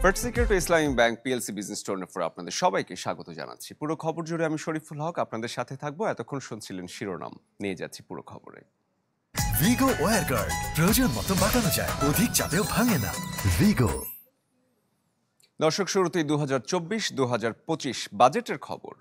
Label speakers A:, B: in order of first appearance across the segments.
A: First security Islami bank PLC business টোর্নামেন্টে আপনাদের সবাইকে স্বাগত জানাচ্ছি। পুরো খবর জুড়ে আমি শরীফুল হক আপনাদের সাথে থাকবো। এতক্ষণ শুনছিলেন শিরোনাম, নিয়ে যাচ্ছি পুরো খবরে।
B: ভিগো ওয়্যার গার্ড প্রয়োজন মতো বাঁকানো যায়, অধিক চাপেও ভাঙে না। ভিগো।
A: দর্শক, শুরুতেই 2024-2025 বাজেটের খবর।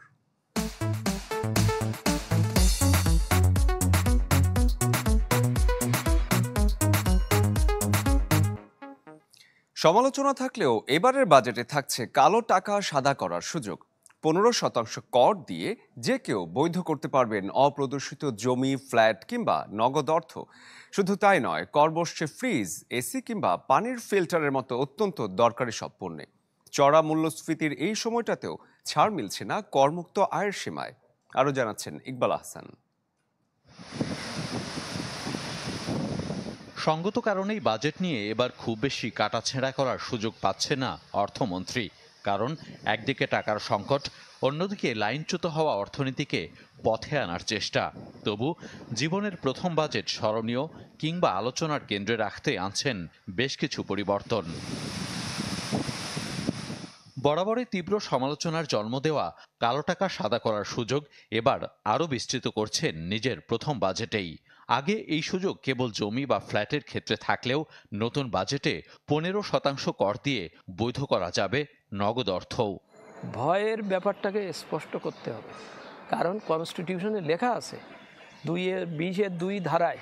A: সমালোচনা থাকলেও এবারের বাজেটে থাকছে কালো টাকা সাদা করার সুযোগ। 15% কর দিয়ে যে কেউ বৈধ করতে পারবেন অপ্রদর্শিত জমি, ফ্ল্যাট কিংবা নগদ অর্থ। শুধু তাই নয়, কর বসছে ফ্রিজ, এসি কিংবা পানির ফিল্টারের মতো অত্যন্ত দরকারি সব পণ্যে। চড়া মূল্যস্ফীতির এই সময়টাতেও ছাড় মিলছে না করমুক্ত আয়ের সীমায়। আরও জানাচ্ছেন ইকবাল আহসান।
C: সঙ্গত কারণেই বাজেট নিয়ে এবার খুব বেশি কাটাছেঁড়া করার সুযোগ পাচ্ছে না অর্থমন্ত্রী। কারণ একদিকে টাকার সংকট, অন্যদিকে লাইনচ্যুত হওয়া অর্থনীতিকে পথে আনার চেষ্টা। তবু জীবনের প্রথম বাজেট স্মরণীয় কিংবা আলোচনার কেন্দ্রে রাখতে আনছেন বেশ কিছু পরিবর্তন। বরাবরই তীব্র সমালোচনার জন্ম দেওয়া কালো টাকা সাদা করার সুযোগ এবার আরও বিস্তৃত করছেন নিজের প্রথম বাজেটেই। আগে এই সুযোগ কেবল জমি বা ফ্ল্যাটের ক্ষেত্রে থাকলেও নতুন বাজেটে 15% কর দিয়ে বৈধ করা যাবে নগদ অর্থও।
D: ভয়ের ব্যাপারটাকে স্পষ্ট করতে হবে, কারণ কনস্টিটিউশনে লেখা আছে 2(20)(2) ধারায়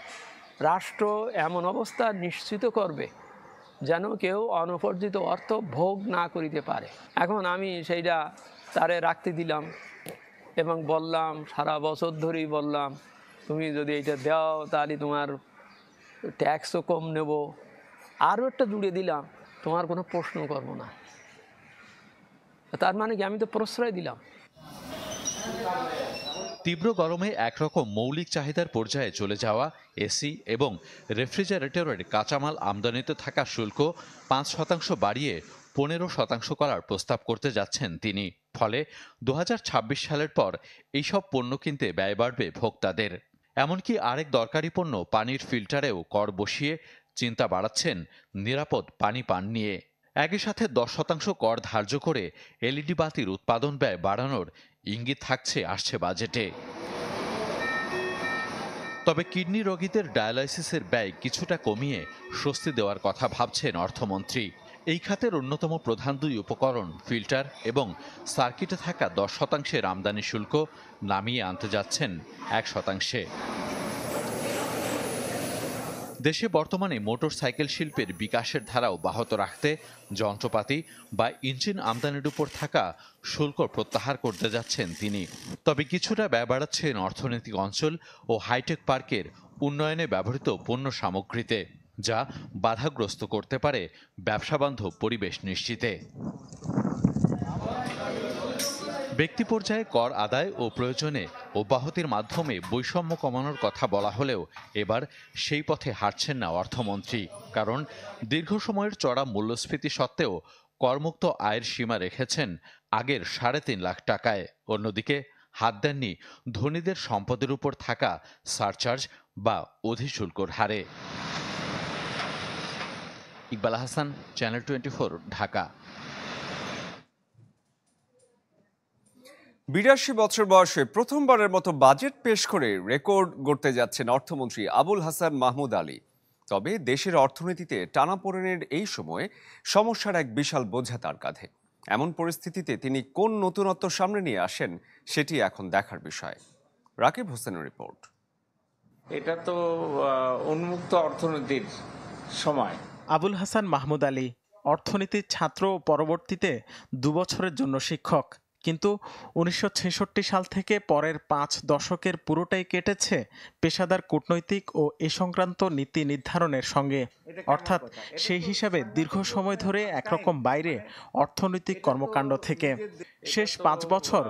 D: রাষ্ট্র এমন অবস্থা নিশ্চিত করবে যেন কেউ অনুপার্জিত অর্থ ভোগ না করিতে পারে। এখন আমি সেইটা তারে রাখতে দিলাম এবং বললাম, সারা বছর ধরেই বললাম, তুমি যদি এটা দাও তাহলে তোমার ট্যাক্সও কম নেব। আরও একটা জুড়ে দিলাম, তোমার কোনো প্রশ্ন করবো না। তার মানে কি, আমি তো প্রশ্রয় দিলাম।
C: তীব্র গরমে একরকম মৌলিক চাহিদার পর্যায়ে চলে যাওয়া এসি এবং রেফ্রিজারেটরের কাঁচামাল আমদানিতে থাকা শুল্ক 5% বাড়িয়ে 15% করার প্রস্তাব করতে যাচ্ছেন তিনি। ফলে 2026 সালের পর এইসব পণ্য কিনতে ব্যয় বাড়বে ভোক্তাদের। এমনকি আরেক দরকারি পণ্য পানির ফিল্টারেও কর বসিয়ে চিন্তা বাড়াচ্ছেন নিরাপদ পানি পান নিয়ে। একই সাথে 10% কর ধার্য করে এলইডি বাতির উৎপাদন ব্যয় বাড়ানোর ইঙ্গিত আসছে বাজেটে। তবে কিডনি রোগীদের ডায়ালাইসিসের ব্যয় কিছুটা কমিয়ে স্বস্তি দেওয়ার কথা ভাবছেন অর্থমন্ত্রী। এই খাতের অন্যতম প্রধান দুই উপকরণ ফিল্টার এবং সার্কিটে থাকা 10% আমদানি শুল্ক নামিয়ে আনতে যাচ্ছেন 1%। দেশে বর্তমানে মোটরসাইকেল শিল্পের বিকাশের ধারা অব্যাহত রাখতে যন্ত্রপাতি বা ইঞ্জিন আমদানির উপর থাকা শুল্ক প্রত্যাহার করতে যাচ্ছেন তিনি। তবে কিছুটা ব্যয় বাড়াচ্ছেন অর্থনৈতিক অঞ্চল ও হাইটেক পার্কের উন্নয়নে ব্যবহৃত পণ্য সামগ্রীতে, যা বাধাগ্রস্ত করতে পারে ব্যবসাবান্ধব পরিবেশ নিশ্চিতে। ব্যক্তি পর্যায়ে কর আদায় ও প্রয়োজনে অব্যাহতির মাধ্যমে বৈষম্য কমানোর কথা বলা হলেও এবার সেই পথে হাঁটছেন না অর্থমন্ত্রী। কারণ দীর্ঘ সময়ের চড়া মূল্যস্ফীতি সত্ত্বেও করমুক্ত আয়ের সীমা রেখেছেন আগের 3.5 লাখ টাকায়। অন্যদিকে হাত দেননি ধনীদের সম্পদের উপর থাকা সারচার্জ বা অধিশুল্কর হারে। ইকবাল আহসান, চ্যানেল 24, ঢাকা।
A: 82 বছর বয়সে প্রথমবারের মতো বাজেট পেশ করে রেকর্ড গড়তে যাচ্ছেন অর্থমন্ত্রী আবুল হাসান মাহমুদ আলী। তবে দেশের অর্থনীতিতে টানাপোড়েনের এই সময়ে সমস্যার এক বিশাল বোঝা তার কাঁধে। এমন পরিস্থিতিতে তিনি কোন নতুনত্ব সামনে নিয়ে আসেন, সেটি এখন দেখার বিষয়। রাকিব হোসেনের রিপোর্ট।
E: এটা তো উন্মুক্ত অর্থনীতির সময়।
F: আবুল হাসান মাহমুদ আলী অর্থনীতির ছাত্র ও পরবর্তীতে 2 বছরের জন্য শিক্ষক। কিন্তু 1966 সাল থেকে পরের 5 দশকের পুরোটাই কেটেছে পেশাদার কূটনৈতিক ও এ সংক্রান্ত নীতি নির্ধারণের সঙ্গে। অর্থাৎ সেই হিসাবে দীর্ঘ সময় ধরে একরকম বাইরে অর্থনৈতিক কর্মকাণ্ড থেকে। শেষ 5 বছর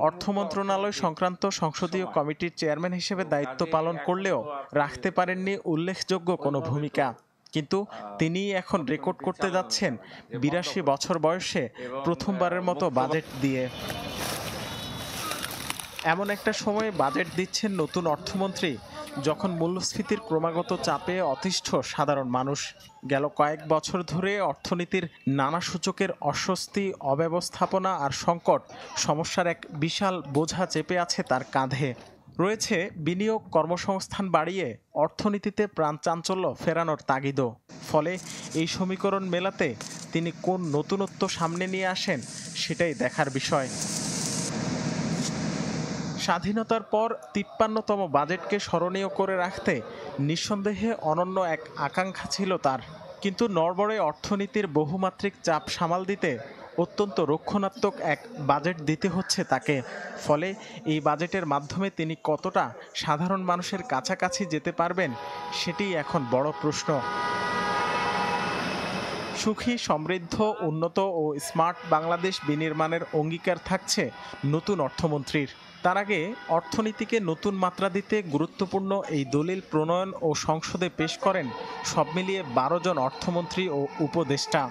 F: অর্থ মন্ত্রণালয় সংক্রান্ত সংসদীয় কমিটির চেয়ারম্যান হিসেবে দায়িত্ব পালন করলেও রাখতে পারেননি উল্লেখযোগ্য কোনো ভূমিকা। কিন্তু তিনি এখন রেকর্ড করতে যাচ্ছেন 82 বছর বয়সে প্রথমবারের মতো বাজেট দিয়ে। এমন একটা সময়ে বাজেট দিচ্ছেন নতুন অর্থমন্ত্রী যখন মূল্যস্ফীতির ক্রমাগত চাপে অতিষ্ঠ সাধারণ মানুষ। গেল কয়েক বছর ধরে অর্থনীতির নানা সূচকের অস্বস্তি, অব্যবস্থাপনা আর সংকট সমস্যার এক বিশাল বোঝা চেপে আছে তার কাঁধে। রয়েছে বিনিয়োগ, কর্মসংস্থান বাড়িয়ে অর্থনীতিতে প্রাণচাঞ্চল্য ফেরানোর তাগিদও। ফলে এই সমীকরণ মেলাতে তিনি কোন নতুনত্ব সামনে নিয়ে আসেন সেটাই দেখার বিষয়। স্বাধীনতার পর ৫৩তম বাজেটকে স্মরণীয় করে রাখতে নিঃসন্দেহে অনন্য এক আকাঙ্ক্ষা ছিল তার। কিন্তু নড়বড়ে অর্থনীতির বহুমাত্রিক চাপ সামাল দিতে অত্যন্ত রক্ষণাত্মক এক বাজেট দিতে হচ্ছে তাকে। ফলে এই বাজেটের মাধ্যমে তিনি কতটা সাধারণ মানুষের কাছাকাছি যেতে পারবেন সেটিই এখন বড় প্রশ্ন। সুখী, সমৃদ্ধ, উন্নত ও স্মার্ট বাংলাদেশ বিনির্মাণের অঙ্গীকার থাকছে নতুন অর্থমন্ত্রীর। তার আগে অর্থনীতিকে নতুন মাত্রা দিতে গুরুত্বপূর্ণ এই দলিল প্রণয়ন ও সংসদে পেশ করেন সব মিলিয়ে ১২ জন অর্থমন্ত্রী ও উপদেষ্টা,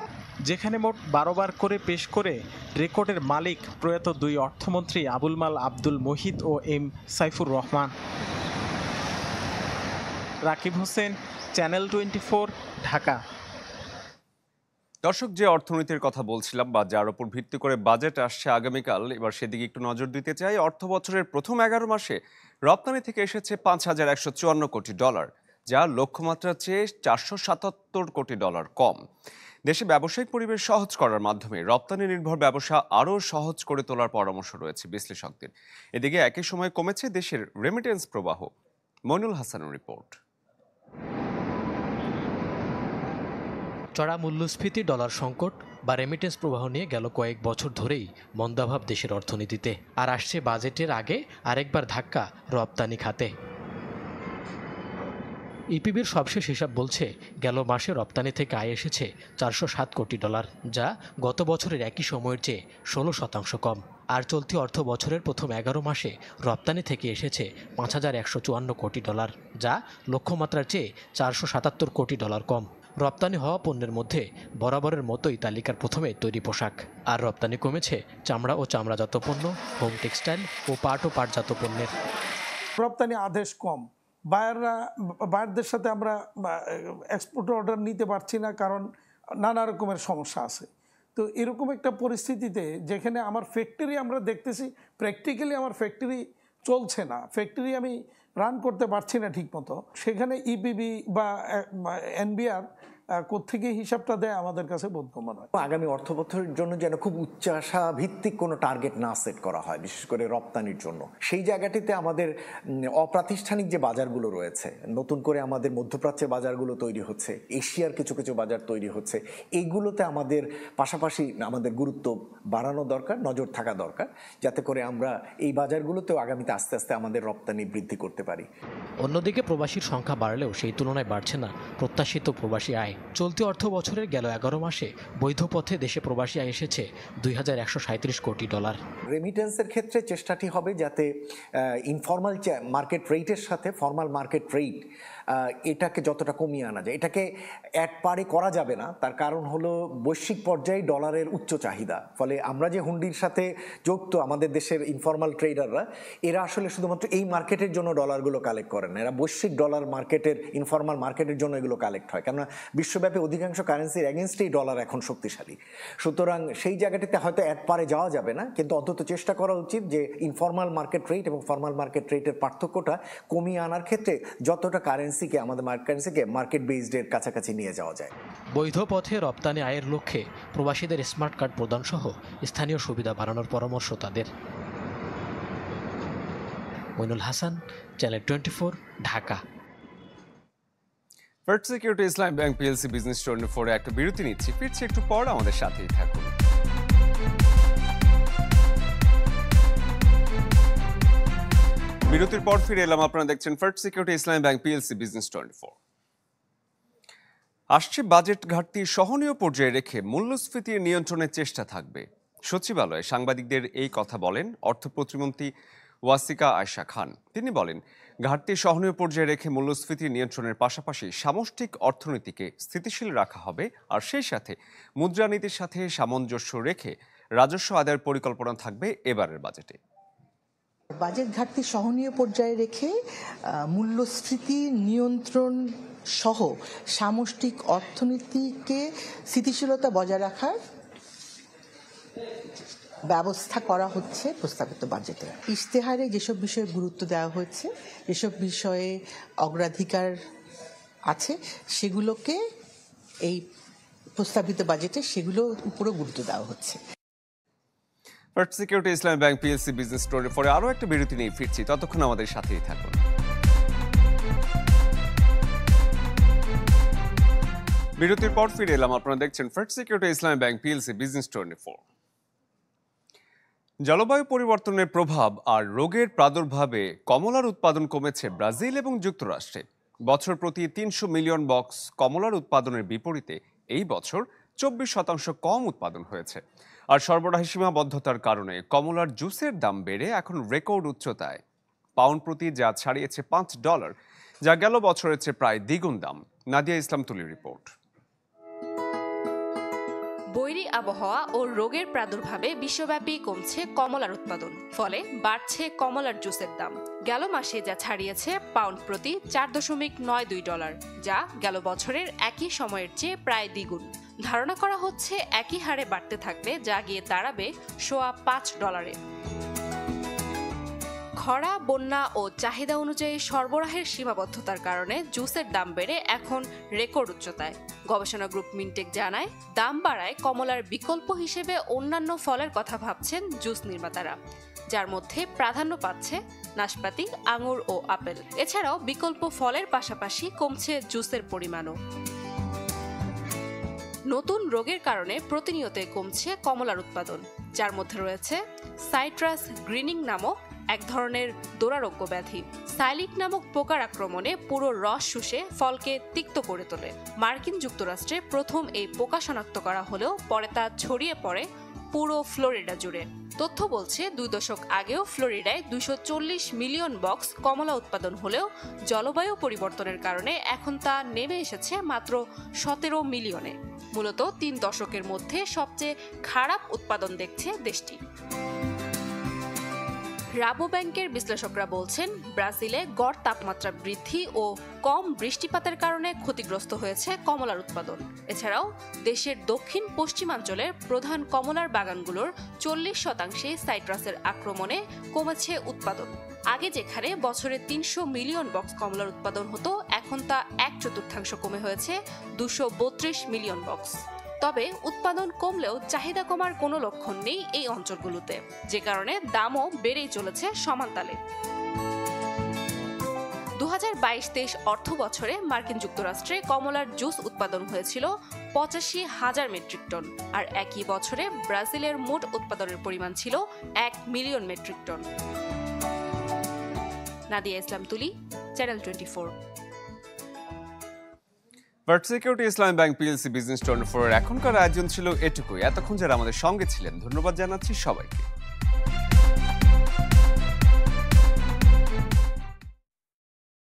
F: যেখানে মোট ১২ বার করে পেশ করে রেকর্ডের মালিক প্রয়াত ২ অর্থমন্ত্রী আবুল মাল আব্দুল মুহিত ও এম সাইফুর রহমান। রাকিব হোসেন, চ্যানেল 24, ঢাকা।
A: দর্শক, যে অর্থনীতির কথা বলছিলাম বা যার উপর ভিত্তি করে বাজেট আসছে আগামীকাল, এবার সেদিকে একটু নজর দিতে চাই। অর্থ বছরের প্রথম 11 মাসে রপ্তানি থেকে এসেছে $৫,১৫৪ কোটি, যা লক্ষ্যমাত্রার চেয়ে $৪৭৭ কোটি কম। দেশে ব্যবসায়িক পরিবেশ সহজ করার মাধ্যমে রপ্তানি নির্ভর ব্যবসা আরও সহজ করে তোলার পরামর্শ রয়েছে বিশ্লেষকদের। এদিকে একই সময় কমেছে দেশের রেমিটেন্স প্রবাহ। মইনুল হাসানের রিপোর্ট।
G: চড়া মূল্যস্ফীতি, ডলার সংকট বা রেমিটেন্স প্রবাহ নিয়ে গেল কয়েক বছর ধরেই মন্দাভাব দেশের অর্থনীতিতে। আর আসছে বাজেটের আগে আরেকবার ধাক্কা রপ্তানি খাতে। ইপিবির সবশেষ হিসাব বলছে গেল মাসে রপ্তানি থেকে আয় এসেছে $৪০৭ কোটি, যা গত বছরের একই সময়ের চেয়ে 16% কম। আর চলতি অর্থ বছরের প্রথম 11 মাসে রপ্তানি থেকে এসেছে $৫,১৫৪ কোটি, যা লক্ষ্যমাত্রার চেয়ে $৪৭৭ কোটি কম। রপ্তানি হওয়া পণ্যের মধ্যে বরাবরের মতোই তালিকার প্রথমে তৈরি পোশাক। আর রপ্তানি কমেছে চামড়া ও চামড়াজাত পণ্য, হোম টেক্সটাইল ও পাট ও পাটজাত পণ্যের।
H: রপ্তানি আদেশ কম, বায়ারদের সাথে আমরা এক্সপোর্ট অর্ডার নিতে পারছি না, কারণ নানা রকমের সমস্যা আছে। তো এরকম একটা পরিস্থিতিতে যেখানে আমার ফ্যাক্টরি আমরা দেখতেছি প্র্যাকটিক্যালি আমার ফ্যাক্টরি চলছে না, ফ্যাক্টরি আমি রান করতে পারছি না ঠিকমতো, সেখানে ইপিবি বা এনবিআর কোত্থেকে হিসাবটা দেয় আমাদের কাছে বোধগম্য নয়।
I: আগামী অর্থ বছরের জন্য যেন খুব উচ্চাশা ভিত্তিক কোনো টার্গেট না সেট করা হয়, বিশেষ করে রপ্তানির জন্য। সেই জায়গাটিতে আমাদের অপ্রাতিষ্ঠানিক যে বাজারগুলো রয়েছে, নতুন করে আমাদের মধ্যপ্রাচ্যের বাজারগুলো তৈরি হচ্ছে, এশিয়ার কিছু কিছু বাজার তৈরি হচ্ছে, এইগুলোতে আমাদের পাশাপাশি আমাদের গুরুত্ব বাড়ানো দরকার, নজর থাকা দরকার, যাতে করে আমরা এই বাজারগুলোতেও আগামীতে আস্তে আস্তে আমাদের রপ্তানি বৃদ্ধি করতে পারি।
G: অন্যদিকে প্রবাসীর সংখ্যা বাড়লেও সেই তুলনায় বাড়ছে না প্রত্যাশিত প্রবাসী আয়। চলতি অর্থ বছরের গেল 11 মাসে বৈধ পথে দেশে প্রবাসী আয় এসেছে $২,১৩৭ কোটি।
I: রেমিটেন্সের ক্ষেত্রে চেষ্টাটি হবে যাতে ইনফর্মাল মার্কেট রেটের সাথে ফর্মাল মার্কেট রেট এটাকে যতটা কমিয়ে আনা যায়। এটাকে এক পারে করা যাবে না, তার কারণ হলো বৈশ্বিক পর্যায়ে ডলারের উচ্চ চাহিদা। ফলে আমরা যে হুন্ডির সাথে যুক্ত আমাদের দেশের ইনফর্মাল ট্রেডাররা, এরা আসলে শুধুমাত্র এই মার্কেটের জন্য ডলারগুলো কালেক্ট করেন না, এরা বৈশ্বিক ডলার মার্কেটের ইনফর্মাল মার্কেটের জন্য এগুলো কালেক্ট হয়, কেননা বিশ্বব্যাপী অধিকাংশ কারেন্সির এগেনস্টেই ডলার এখন শক্তিশালী। সুতরাং সেই জায়গাটিতে হয়তো এক পারে যাওয়া যাবে না, কিন্তু অন্তত চেষ্টা করা উচিত যে ইনফর্মাল মার্কেট রেট এবং ফর্মাল মার্কেট রেটের পার্থক্যটা কমিয়ে আনার ক্ষেত্রে যতটা আমাদের কারেন্সিকে মার্কেট বেসডের কাছাকাছি নিয়ে যাওয়া যায়।
G: বৈধ পথে রপ্তানি আয়ের লক্ষ্যে প্রবাসীদের স্মার্ট কার্ড প্রদান সহ স্থানীয় সুবিধা বাড়ানোর পরামর্শ তাদের। Mainul Hasan, channel 24, Dhaka.
A: First security Islami bank PLC business 24-এ একটা বিরতি নিচ্ছি, ফিরছি একটু পর, আমাদের সাথেই থাকুন। বিরতির পর ফিরে এলাম, আপনারা দেখছেন first security Islami bank PLC business 24। আসছে বাজেট ঘাটতি সহনীয় পর্যায়ে রেখে মূল্যস্ফীতি নিয়ন্ত্রণের চেষ্টা থাকবে। সচিবালয়ে সাংবাদিকদের এই কথা বলেন অর্থ প্রতিমন্ত্রী ওয়াসিকা আয়শা খান। তিনি বলেন, ঘাটতি সহনীয় পর্যায়ে রেখে মূল্যস্ফীতি নিয়ন্ত্রণের পাশাপাশি সামষ্টিক অর্থনীতিকে স্থিতিশীল রাখা হবে, আর সেই সাথে মুদ্রানীতির সাথে সামঞ্জস্য রেখে রাজস্ব আদায়ের পরিকল্পনা থাকবে এবারের বাজেটে।
J: বাজেট ঘাটতি সহনীয় পর্যায়ে রেখে মূল্যস্ফীতি নিয়ন্ত্রণ সহ সামষ্টিক অর্থনীতিকে স্থিতিশীলতা বজায় রাখার ব্যবস্থা করা হচ্ছে প্রস্তাবিত বাজেটে। ইশতেহারে যেসব বিষয়ে গুরুত্ব দেওয়া হয়েছে, যেসব বিষয়ে অগ্রাধিকার আছে, সেগুলোকে এই প্রস্তাবিত বাজেটে সেগুলোর উপরও গুরুত্ব দেওয়া হচ্ছে।
A: First security Islami bank PLC business story পরে আরও একটা বিরতি নিয়ে ফিরছি, ততক্ষণ আমাদের সাথেই থাকুন। বিরতির পর ফিরে এলাম, আপনারা দেখছেন first security Islami bank PLC business 24। জলবায়ু পরিবর্তনের প্রভাব আর রোগের প্রাদুর্ভাবে কমলার উৎপাদন কমেছে ব্রাজিল এবং যুক্তরাষ্ট্রে। বছর প্রতি 300 মিলিয়ন বক্স কমলার উৎপাদনের বিপরীতে এই বছর 24% কম উৎপাদন হয়েছে। আর সরবরাহ সীমাবদ্ধতার কারণে কমলার জুসের দাম বেড়ে এখন রেকর্ড উচ্চতায়। পাউন্ড প্রতি যা ছাড়িয়েছে $5, যা গেল বছরের চেয়ে প্রায় দ্বিগুণ দাম। নাদিয়া ইসলাম তুলির রিপোর্ট।
K: বৈরী আবহাওয়া ও রোগের প্রাদুর্ভাবে বিশ্বব্যাপী কমছে কমলার উৎপাদন, ফলে বাড়ছে কমলার জুসের দাম। গেল মাসে যা ছাড়িয়েছে পাউন্ড প্রতি $4.92, যা গেল বছরের একই সময়ের চেয়ে প্রায় দ্বিগুণ। ধারণা করা হচ্ছে একই হারে বাড়তে থাকলে যা গিয়ে দাঁড়াবে $5। খরা, বন্যা ও চাহিদা অনুযায়ী সরবরাহের সীমাবদ্ধতার কারণে জুসের দাম বেড়ে এখন রেকর্ড উচ্চতায়। গবেষণা গ্রুপ মিনটেক জানায়, দাম বাড়ায় কমলার বিকল্প হিসেবে অন্যান্য ফলের কথা ভাবছেন জুস নির্মাতারা, যার মধ্যে প্রাধান্য পাচ্ছে নাশপাতি, আঙুর ও আপেল। এছাড়াও বিকল্প ফলের পাশাপাশি কমছে জুসের পরিমাণও। নতুন রোগের কারণে প্রতিনিয়তই কমছে কমলার উৎপাদন, যার মধ্যে রয়েছে সাইট্রাস গ্রিনিং নামক এক ধরনের দুরারোগ্য ব্যাধি। সাইলিক নামক পোকার আক্রমণে পুরো রস শুষে ফলকে তিক্ত করে তোলে। মার্কিন যুক্তরাষ্ট্রে প্রথম এই পোকা শনাক্ত করা হলেও পরে তা ছড়িয়ে পড়ে পুরো ফ্লোরিডা জুড়ে। তথ্য বলছে 2 দশক আগেও ফ্লোরিডায় 240 মিলিয়ন বক্স কমলা উৎপাদন হলেও জলবায়ু পরিবর্তনের কারণে এখন তা নেমে এসেছে মাত্র 17 মিলিয়নে। মূলত 3 দশকের মধ্যে সবচেয়ে খারাপ উৎপাদন দেখছে দেশটি। রাবো ব্যাংকের বিশ্লেষকরা বলছেন, ব্রাজিলে গড় তাপমাত্রা বৃদ্ধি ও কম বৃষ্টিপাতের কারণে ক্ষতিগ্রস্ত হয়েছে কমলার উৎপাদন। এছাড়াও দেশের দক্ষিণ পশ্চিমাঞ্চলের প্রধান কমলার বাগানগুলোর 40% সাইট্রাসের আক্রমণে কমেছে উৎপাদন। আগে যেখানে বছরে 300 মিলিয়ন বক্স কমলার উৎপাদন হতো, এখন তা 1/4 কমে হয়েছে 232 মিলিয়ন বক্স। তবে উৎপাদন কমলেও চাহিদা কমার কোনো লক্ষণ নেই এই অঞ্চলগুলোতে, যে কারণে দামও বেড়েই চলেছে সমান তালে। 2022-23 অর্থ বছরে মার্কিন যুক্তরাষ্ট্রে কমলার জুস উৎপাদন হয়েছিল 85,000 মেট্রিক টন, আর একই বছরে ব্রাজিলের মোট উৎপাদনের পরিমাণ ছিল 1 মিলিয়ন মেট্রিক টন। নাদিয়া ইসলাম তুলি, channel 24।
A: First security Islami bank PLC business 24 এখনকার আয়োজন ছিল এটুকুই। এতক্ষণ যারা আমাদের সঙ্গে ছিলেন ধন্যবাদ জানাচ্ছি সবাইকে।